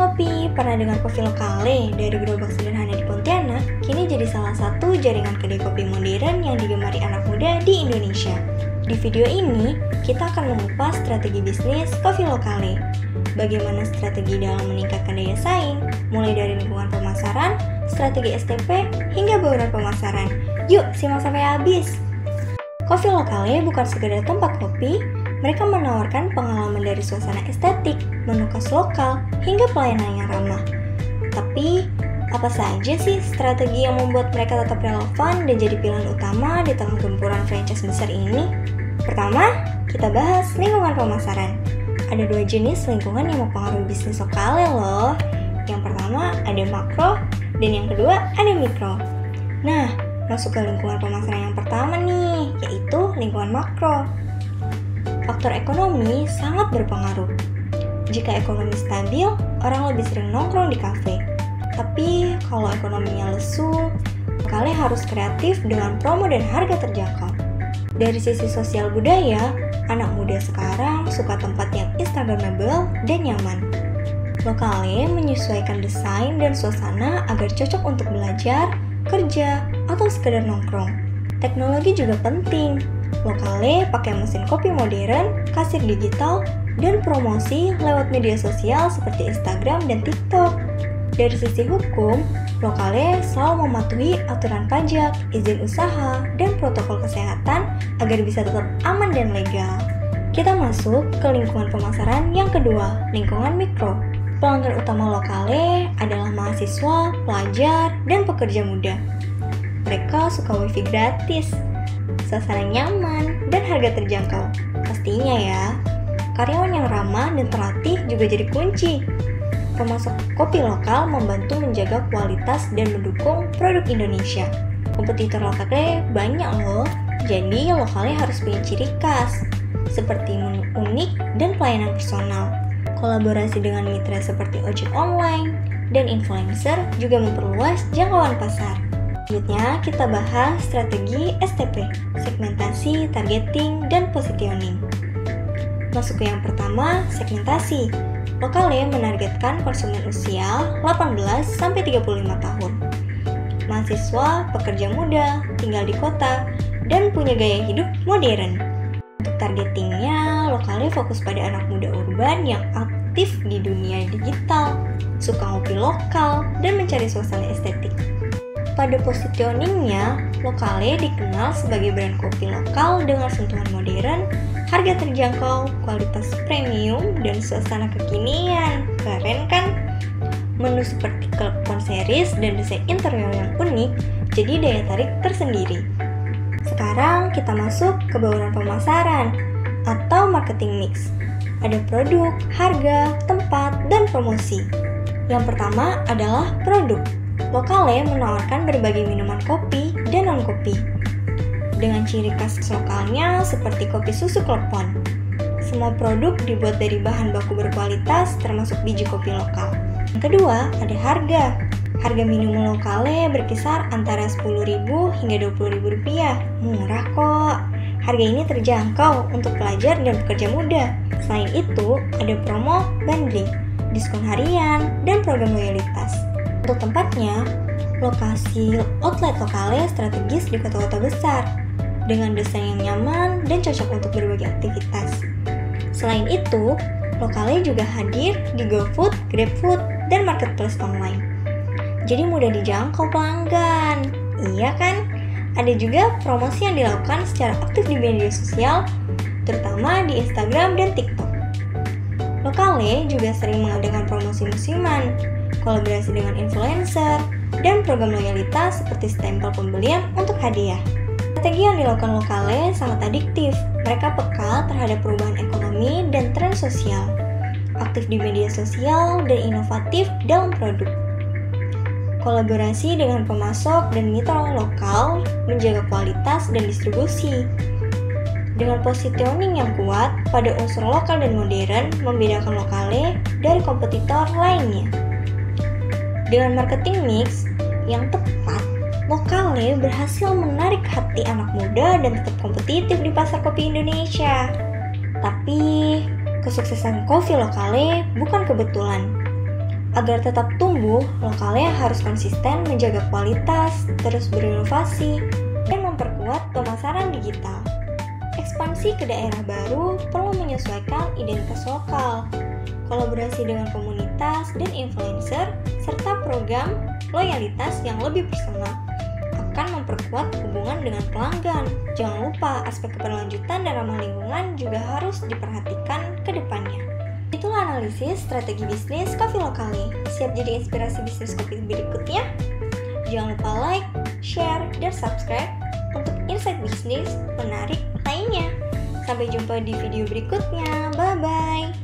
Ngopi, pernah dengar kopi lokale dari gerobak sederhana di Pontianak, kini jadi salah satu jaringan kedai kopi modern yang digemari anak muda di Indonesia. Di video ini, kita akan mengupas strategi bisnis kopi lokale. Bagaimana strategi dalam meningkatkan daya saing, mulai dari lingkungan pemasaran, strategi STP, hingga bauran pemasaran. Yuk, simak sampai habis! Kopi lokale bukan sekedar tempat kopi, mereka menawarkan pengalaman dari suasana estetik, menu khas lokal, hingga pelayanan yang ramah. Tapi, apa saja sih strategi yang membuat mereka tetap relevan dan jadi pilihan utama di tengah gempuran franchise besar ini? Pertama, kita bahas lingkungan pemasaran. Ada dua jenis lingkungan yang mempengaruhi bisnis lokale loh. Yang pertama ada makro, dan yang kedua ada mikro. Nah, masuk ke lingkungan pemasaran yang pertama nih, yaitu lingkungan makro. Faktor ekonomi sangat berpengaruh. Jika ekonomi stabil, orang lebih sering nongkrong di kafe. Tapi kalau ekonominya lesu, kalian harus kreatif dengan promo dan harga terjangkau. Dari sisi sosial budaya, anak muda sekarang suka tempat yang instagramable dan nyaman. Lokale menyesuaikan desain dan suasana agar cocok untuk belajar, kerja, atau sekedar nongkrong. Teknologi juga penting. Lokale pakai mesin kopi modern, kasir digital, dan promosi lewat media sosial seperti Instagram dan TikTok. Dari sisi hukum, lokale selalu mematuhi aturan pajak, izin usaha, dan protokol kesehatan agar bisa tetap aman dan legal. Kita masuk ke lingkungan pemasaran yang kedua, lingkungan mikro. Pelanggan utama lokale adalah mahasiswa, pelajar, dan pekerja muda. Mereka suka wifi gratis, suasana nyaman, dan harga terjangkau. Pastinya ya, karyawan yang ramah dan terlatih juga jadi kunci. Pemasok kopi lokal membantu menjaga kualitas dan mendukung produk Indonesia. Kompetitor lokale banyak loh, jadi lokale harus punya ciri khas, seperti menu unik dan pelayanan personal. Kolaborasi dengan mitra seperti ojek online dan influencer juga memperluas jangkauan pasar. Selanjutnya kita bahas strategi STP, segmentasi, targeting, dan positioning. Masuk ke yang pertama, segmentasi. Lokale menargetkan konsumen usia 18-35 tahun. Mahasiswa, pekerja muda, tinggal di kota, dan punya gaya hidup modern. Untuk targetingnya, lokale fokus pada anak muda urban yang aktif di dunia digital, suka ngopi lokal, dan mencari suasana estetik. Pada positioningnya, lokale dikenal sebagai brand kopi lokal dengan sentuhan modern, harga terjangkau, kualitas premium, dan suasana kekinian. Keren kan? Menu seperti klepon series dan desain interior yang unik jadi daya tarik tersendiri. Sekarang kita masuk ke bauran pemasaran atau marketing mix. Ada produk, harga, tempat, dan promosi. Yang pertama adalah produk. Lokale menawarkan berbagai minuman kopi dan non-kopi dengan ciri khas lokalnya seperti kopi susu klepon. Semua produk dibuat dari bahan baku berkualitas termasuk biji kopi lokal. Yang kedua, ada harga. Harga minimum lokale berkisar antara Rp10.000 hingga Rp20.000. Murah kok. Harga ini terjangkau untuk pelajar dan pekerja muda. Selain itu, ada promo bundling, diskon harian, dan program loyalitas. Untuk tempatnya, lokasi outlet lokale strategis di kota-kota besar dengan desain yang nyaman dan cocok untuk berbagai aktivitas. Selain itu, lokale juga hadir di GoFood, GrabFood, dan marketplace online. Jadi mudah dijangkau pelanggan. Iya kan? Ada juga promosi yang dilakukan secara aktif di media sosial, terutama di Instagram dan TikTok. Lokale juga sering mengadakan promosi musiman, kolaborasi dengan influencer, dan program loyalitas seperti stempel pembelian untuk hadiah. Strategi yang dilakukan lokale sangat adiktif. Mereka peka terhadap perubahan ekonomi dan tren sosial, aktif di media sosial, dan inovatif dalam produk. Kolaborasi dengan pemasok dan mitra lokal menjaga kualitas dan distribusi. Dengan positioning yang kuat pada unsur lokal dan modern membedakan lokale dari kompetitor lainnya. Dengan marketing mix yang tepat, lokale berhasil menarik hati anak muda dan tetap kompetitif di pasar kopi Indonesia. Tapi, kesuksesan kopi lokale bukan kebetulan. Agar tetap tumbuh, lokalnya harus konsisten menjaga kualitas, terus berinovasi, dan memperkuat pemasaran digital. Ekspansi ke daerah baru perlu menyesuaikan identitas lokal, kolaborasi dengan komunitas dan influencer, serta program loyalitas yang lebih personal akan memperkuat hubungan dengan pelanggan. Jangan lupa aspek keberlanjutan dan ramah lingkungan juga harus diperhatikan ke depannya. Itulah analisis strategi bisnis Coffee Locale. Siap jadi inspirasi bisnis kopi berikutnya? Jangan lupa like, share, dan subscribe untuk insight bisnis menarik lainnya. Sampai jumpa di video berikutnya. Bye-bye.